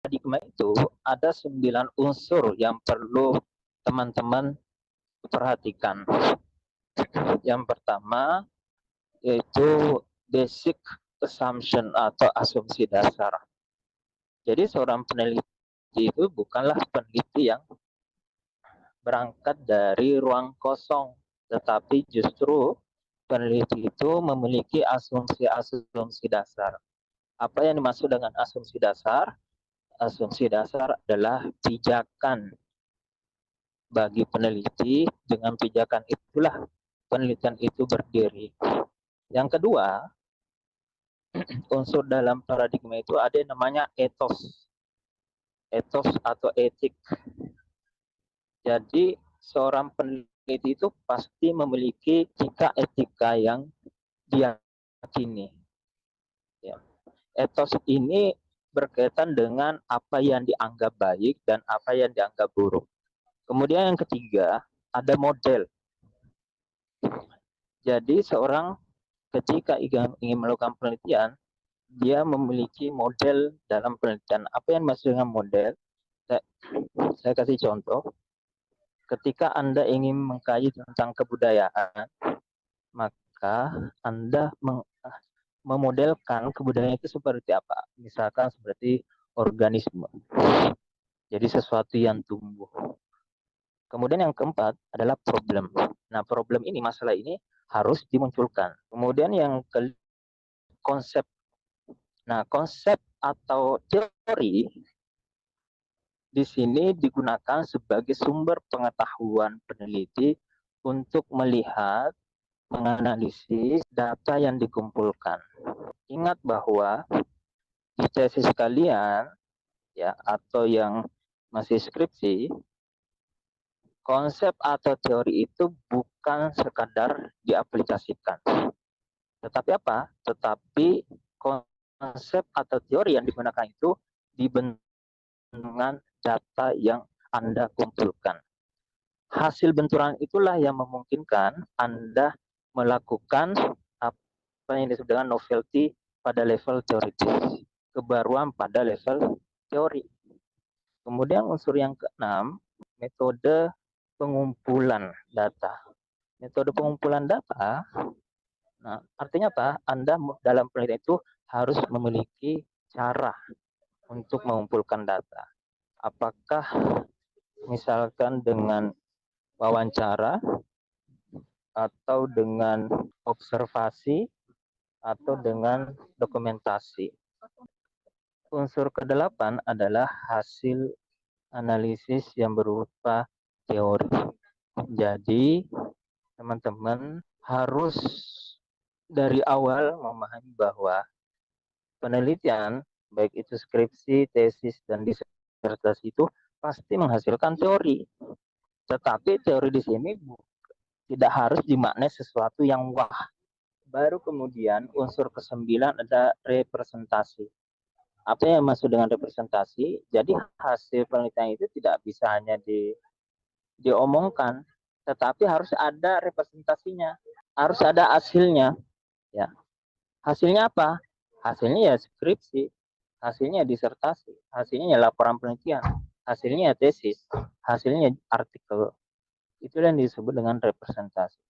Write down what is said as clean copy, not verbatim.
paradigma itu ada 9 unsur yang perlu teman-teman perhatikan. Yang pertama yaitu basic assumption atau asumsi dasar. Jadi seorang peneliti itu bukanlah peneliti yang berangkat dari ruang kosong, tetapi justru peneliti itu memiliki asumsi-asumsi dasar. Apa yang dimaksud dengan asumsi dasar? Asumsi dasar adalah pijakan bagi peneliti. Dengan pijakan itulah penelitian itu berdiri. Yang kedua, unsur dalam paradigma itu ada yang namanya etos. Etos atau etik. Jadi seorang peneliti itu pasti memiliki etika yang diyakini. Ya. Etos ini berkaitan dengan apa yang dianggap baik dan apa yang dianggap buruk. Kemudian yang ketiga, ada model. Jadi seorang ketika ingin melakukan penelitian, dia memiliki model dalam penelitian. Apa yang maksud dengan model? Saya kasih contoh. Ketika Anda ingin mengkaji tentang kebudayaan, maka Anda memodelkan kebudayaan itu seperti apa. Misalkan seperti organisme. Jadi sesuatu yang tumbuh. Kemudian yang keempat adalah problem. Nah, problem ini, masalah ini harus dimunculkan. Kemudian yang konsep. Nah, konsep atau teori di sini digunakan sebagai sumber pengetahuan peneliti untuk melihat, menganalisis data yang dikumpulkan. Ingat bahwa di tesis kalian ya atau yang masih skripsi, konsep atau teori itu bukan sekadar diaplikasikan. Tetapi apa? Tetapi konsep atau teori yang digunakan itu dibentuk dengan data yang Anda kumpulkan. Hasil benturan itulah yang memungkinkan Anda melakukan apa yang disebut dengan novelty pada level teoritis, kebaruan pada level teori. Kemudian unsur yang keenam, metode pengumpulan data. Metode pengumpulan data, nah, artinya apa? Anda dalam penelitian itu harus memiliki cara untuk mengumpulkan data. Apakah misalkan dengan wawancara atau dengan observasi atau dengan dokumentasi. Unsur kedelapan adalah hasil analisis yang berupa teori. Jadi, teman-teman harus dari awal memahami bahwa penelitian, baik itu skripsi, tesis, dan disertasi itu pasti menghasilkan teori. Tetapi teori di sini tidak harus dimaknai sesuatu yang wah. Baru kemudian unsur ke-9 ada representasi. Apa yang maksud dengan representasi? Jadi hasil penelitian itu tidak bisa hanya diomongkan, tetapi harus ada representasinya, harus ada hasilnya. Ya, hasilnya apa? Hasilnya ya skripsi, hasilnya disertasi, hasilnya ya laporan penelitian, hasilnya ya tesis, hasilnya artikel. Itu yang disebut dengan representasi.